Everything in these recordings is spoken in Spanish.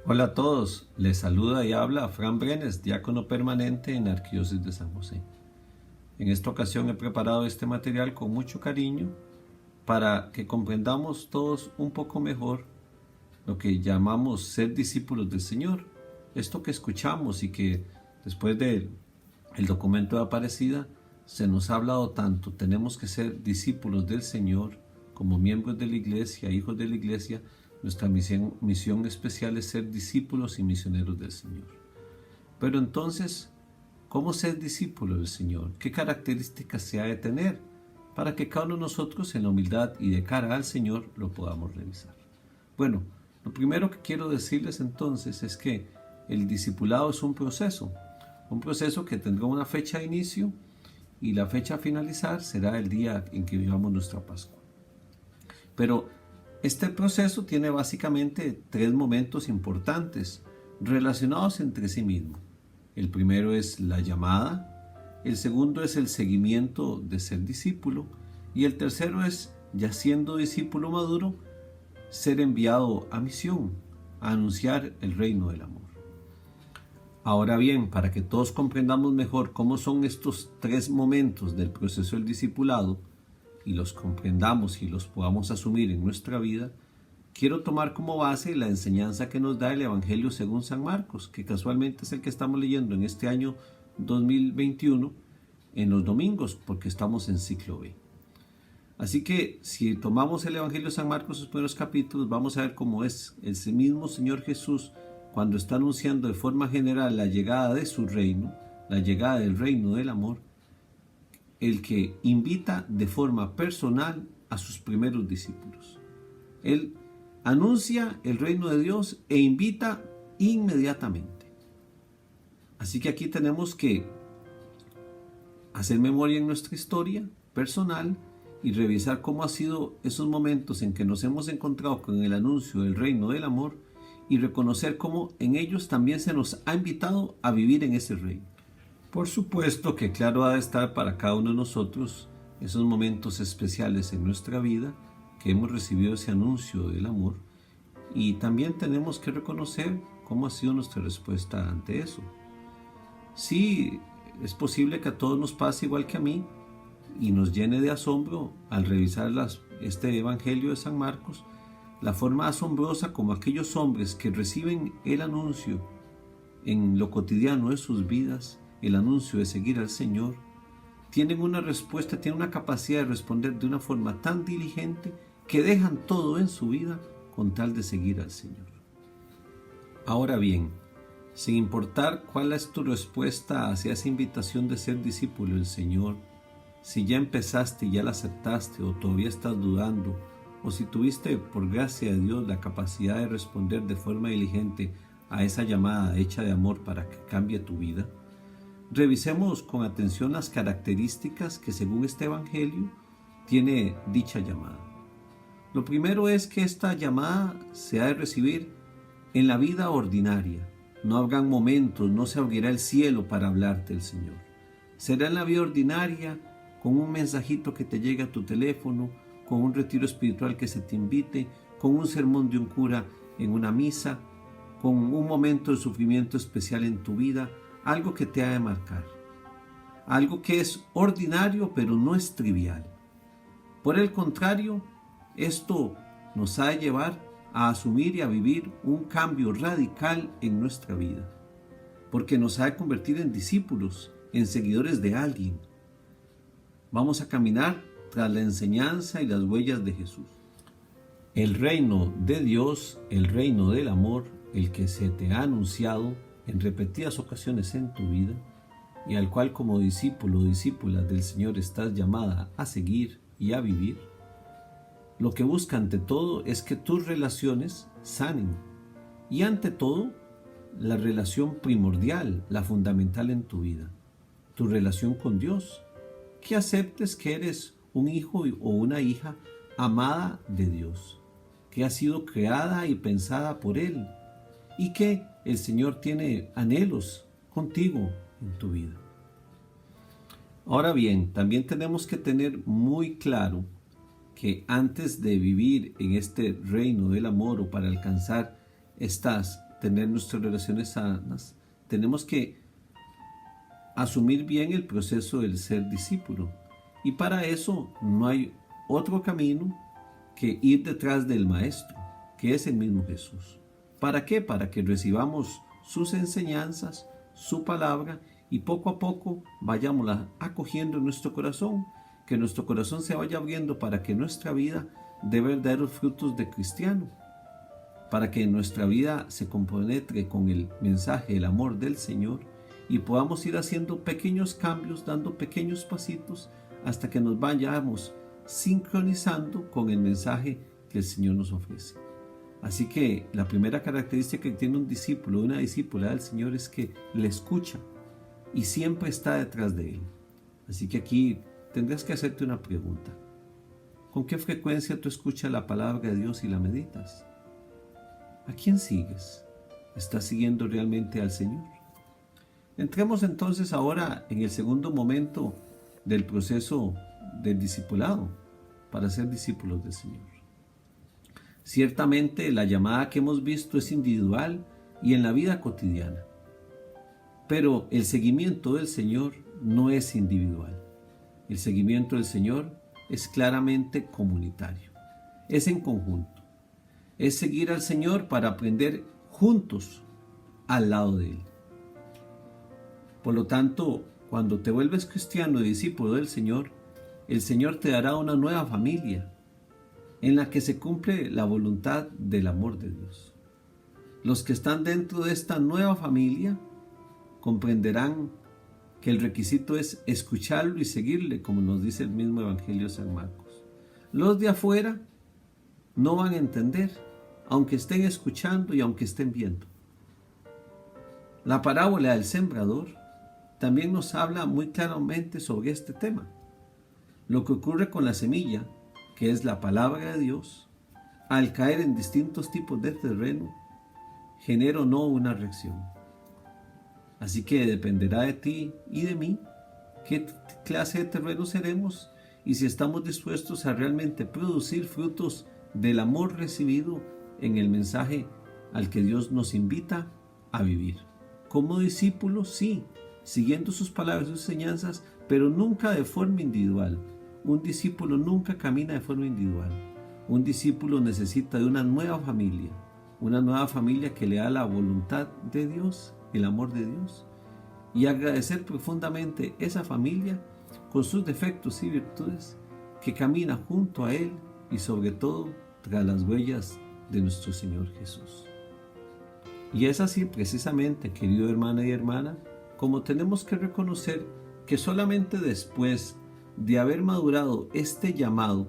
Hola a todos, les saluda y habla Fran Brenes, diácono permanente en la Arquidiócesis de San José. En esta ocasión he preparado este material con mucho cariño para que comprendamos todos un poco mejor lo que llamamos ser discípulos del Señor. Esto que escuchamos y que después del documento de Aparecida se nos ha hablado tanto, tenemos que ser discípulos del Señor como miembros de la Iglesia, hijos de la Iglesia. Nuestra misión especial es ser discípulos y misioneros del Señor. Pero entonces, ¿cómo ser discípulo del Señor? ¿Qué características se ha de tener para que cada uno de nosotros en la humildad y de cara al Señor lo podamos revisar? Bueno, lo primero que quiero decirles entonces es que el discipulado es un proceso que tendrá una fecha de inicio y la fecha a finalizar será el día en que vivamos nuestra Pascua. Pero este proceso tiene básicamente tres momentos importantes relacionados entre sí mismos. El primero es la llamada, el segundo es el seguimiento de ser discípulo y el tercero es, ya siendo discípulo maduro, ser enviado a misión, a anunciar el reino del amor. Ahora bien, para que todos comprendamos mejor cómo son estos tres momentos del proceso del discipulado, y los comprendamos y los podamos asumir en nuestra vida, quiero tomar como base la enseñanza que nos da el Evangelio según San Marcos, que casualmente es el que estamos leyendo en este año 2021 en los domingos, porque estamos en ciclo B. Así que si tomamos el Evangelio de San Marcos, sus primeros capítulos, vamos a ver cómo es el mismo Señor Jesús cuando está anunciando de forma general la llegada de su reino, la llegada del reino del amor, el que invita de forma personal a sus primeros discípulos. Él anuncia el reino de Dios e invita inmediatamente. Así que aquí tenemos que hacer memoria en nuestra historia personal y revisar cómo han sido esos momentos en que nos hemos encontrado con el anuncio del reino del amor y reconocer cómo en ellos también se nos ha invitado a vivir en ese reino. Por supuesto que claro ha de estar para cada uno de nosotros esos momentos especiales en nuestra vida que hemos recibido ese anuncio del amor y también tenemos que reconocer cómo ha sido nuestra respuesta ante eso. Sí, es posible que a todos nos pase igual que a mí y nos llene de asombro al revisar este Evangelio de San Marcos, la forma asombrosa como aquellos hombres que reciben el anuncio en lo cotidiano de sus vidas, el anuncio de seguir al Señor, tienen una respuesta, tienen una capacidad de responder de una forma tan diligente que dejan todo en su vida con tal de seguir al Señor. Ahora bien, sin importar cuál es tu respuesta hacia esa invitación de ser discípulo del Señor, si ya empezaste y ya la aceptaste o todavía estás dudando, o si tuviste por gracia de Dios la capacidad de responder de forma diligente a esa llamada hecha de amor para que cambie tu vida, revisemos con atención las características que según este Evangelio tiene dicha llamada. Lo primero es que esta llamada se ha de recibir en la vida ordinaria. No habrán momentos, no se abrirá el cielo para hablarte el Señor. Será en la vida ordinaria, con un mensajito que te llegue a tu teléfono, con un retiro espiritual que se te invite, con un sermón de un cura en una misa, con un momento de sufrimiento especial en tu vida, algo que te ha de marcar, algo que es ordinario pero no es trivial. Por el contrario, esto nos ha de llevar a asumir y a vivir un cambio radical en nuestra vida, porque nos ha de convertir en discípulos, en seguidores de alguien. Vamos a caminar tras la enseñanza y las huellas de Jesús. El reino de Dios, el reino del amor, el que se te ha anunciado en repetidas ocasiones en tu vida y al cual como discípulo o discípula del Señor estás llamada a seguir y a vivir, lo que busca ante todo es que tus relaciones sanen y ante todo la relación primordial, la fundamental en tu vida, tu relación con Dios, que aceptes que eres un hijo o una hija amada de Dios, que ha sido creada y pensada por Él y que el Señor tiene anhelos contigo en tu vida. Ahora bien, también tenemos que tener muy claro que antes de vivir en este reino del amor o para alcanzar estas tener nuestras relaciones sanas, tenemos que asumir bien el proceso del ser discípulo. Y para eso no hay otro camino que ir detrás del Maestro, que es el mismo Jesús. ¿Para qué? Para que recibamos sus enseñanzas, su palabra, y poco a poco vayámosla acogiendo en nuestro corazón, que nuestro corazón se vaya abriendo para que nuestra vida dé verdaderos frutos de cristiano, para que nuestra vida se compenetre con el mensaje, el amor del Señor, y podamos ir haciendo pequeños cambios, dando pequeños pasitos, hasta que nos vayamos sincronizando con el mensaje que el Señor nos ofrece. Así que la primera característica que tiene un discípulo, una discípula del Señor, es que le escucha y siempre está detrás de él. Así que aquí tendrás que hacerte una pregunta. ¿Con qué frecuencia tú escuchas la palabra de Dios y la meditas? ¿A quién sigues? ¿Estás siguiendo realmente al Señor? Entremos entonces ahora en el segundo momento del proceso del discipulado para ser discípulos del Señor. Ciertamente la llamada que hemos visto es individual y en la vida cotidiana, pero el seguimiento del Señor no es individual. El seguimiento del Señor es claramente comunitario, es en conjunto, es seguir al Señor para aprender juntos al lado de Él. Por lo tanto, cuando te vuelves cristiano y discípulo del Señor, el Señor te dará una nueva familia en la que se cumple la voluntad del amor de Dios. Los que están dentro de esta nueva familia comprenderán que el requisito es escucharlo y seguirle, como nos dice el mismo Evangelio de San Marcos. Los de afuera no van a entender, aunque estén escuchando y aunque estén viendo. La parábola del sembrador también nos habla muy claramente sobre este tema. Lo que ocurre con la semilla, que es la palabra de Dios, al caer en distintos tipos de terreno, genera o no una reacción. Así que dependerá de ti y de mí qué clase de terreno seremos y si estamos dispuestos a realmente producir frutos del amor recibido en el mensaje al que Dios nos invita a vivir. Como discípulos, sí, siguiendo sus palabras y sus enseñanzas, pero nunca de forma individual. Un discípulo nunca camina de forma individual. Un discípulo necesita de una nueva familia que le da la voluntad de Dios, el amor de Dios, y agradecer profundamente esa familia con sus defectos y virtudes, que camina junto a Él y sobre todo tras las huellas de nuestro Señor Jesús. Y es así precisamente, querido hermano y hermana, como tenemos que reconocer que solamente después de haber madurado este llamado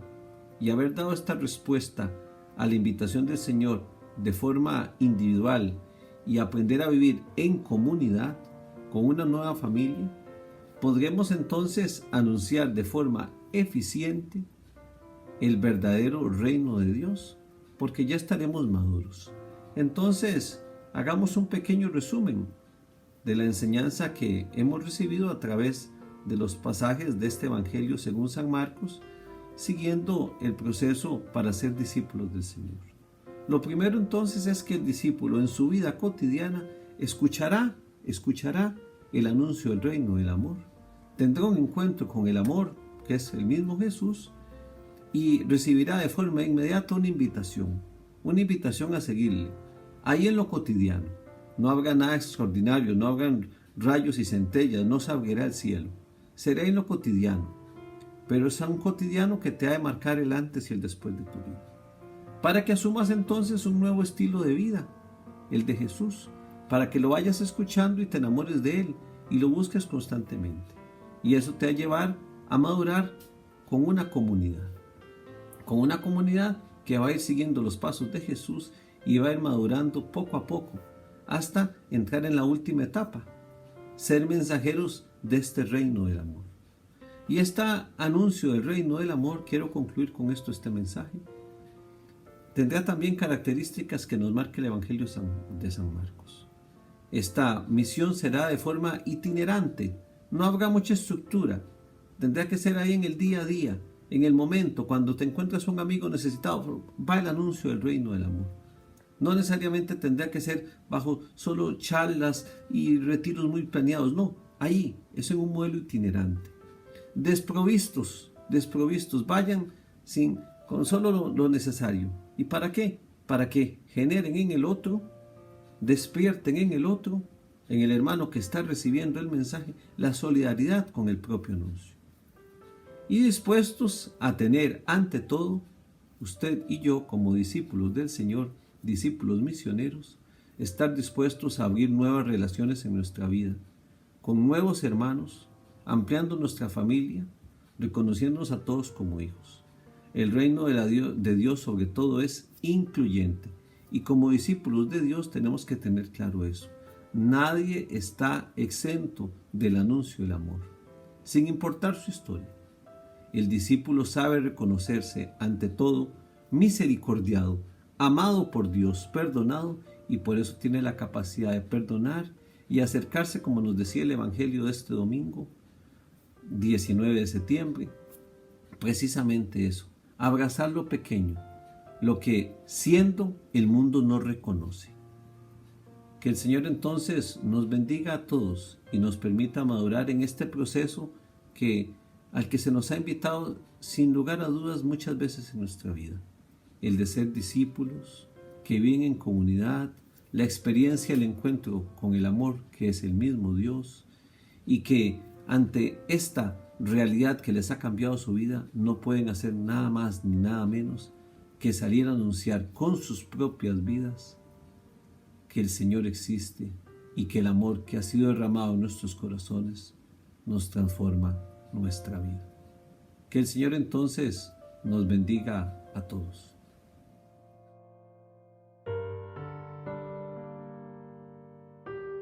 y haber dado esta respuesta a la invitación del Señor de forma individual y aprender a vivir en comunidad con una nueva familia, podremos entonces anunciar de forma eficiente el verdadero reino de Dios, porque ya estaremos maduros. Entonces, hagamos un pequeño resumen de la enseñanza que hemos recibido a través de los pasajes de este Evangelio según San Marcos, siguiendo el proceso para ser discípulos del Señor. Lo primero entonces es que el discípulo en su vida cotidiana escuchará el anuncio del reino del amor, tendrá un encuentro con el amor, que es el mismo Jesús, y recibirá de forma inmediata una invitación a seguirle, ahí en lo cotidiano. No habrá nada extraordinario, no habrán rayos y centellas, no se abrirá el cielo. Será en lo cotidiano, pero es un cotidiano que te ha de marcar el antes y el después de tu vida, para que asumas entonces un nuevo estilo de vida, el de Jesús, para que lo vayas escuchando y te enamores de Él y lo busques constantemente. Y eso te va a llevar a madurar con una comunidad que va a ir siguiendo los pasos de Jesús y va a ir madurando poco a poco hasta entrar en la última etapa, ser mensajeros de este reino del amor. Y este anuncio del reino del amor, quiero concluir con esto este mensaje, tendrá también características que nos marca el Evangelio de San Marcos. Esta misión será de forma itinerante, no habrá mucha estructura, tendrá que ser ahí en el día a día, en el momento, cuando te encuentras un amigo necesitado, va el anuncio del reino del amor. No necesariamente tendrá que ser bajo solo charlas y retiros muy planeados, no, ahí, es en un modelo itinerante. Desprovistos, vayan con solo lo necesario. ¿Y para qué? Para que generen en el otro, despierten en el otro, en el hermano que está recibiendo el mensaje, la solidaridad con el propio anuncio. Y dispuestos a tener ante todo, usted y yo como discípulos del Señor, discípulos misioneros, estar dispuestos a abrir nuevas relaciones en nuestra vida, con nuevos hermanos, ampliando nuestra familia, reconociéndonos a todos como hijos. El reino de Dios sobre todo es incluyente, y como discípulos de Dios tenemos que tener claro eso. Nadie está exento del anuncio del amor, sin importar su historia. El discípulo sabe reconocerse ante todo misericordiado, amado por Dios, perdonado, y por eso tiene la capacidad de perdonar y acercarse, como nos decía el Evangelio de este domingo, 19 de septiembre, precisamente eso, abrazar lo pequeño, lo que siendo el mundo no reconoce. Que el Señor entonces nos bendiga a todos y nos permita madurar en este proceso al que se nos ha invitado sin lugar a dudas muchas veces en nuestra vida. El de ser discípulos, que viven en comunidad, la experiencia, el encuentro con el amor que es el mismo Dios, y que ante esta realidad que les ha cambiado su vida no pueden hacer nada más ni nada menos que salir a anunciar con sus propias vidas que el Señor existe y que el amor que ha sido derramado en nuestros corazones nos transforma nuestra vida. Que el Señor entonces nos bendiga a todos.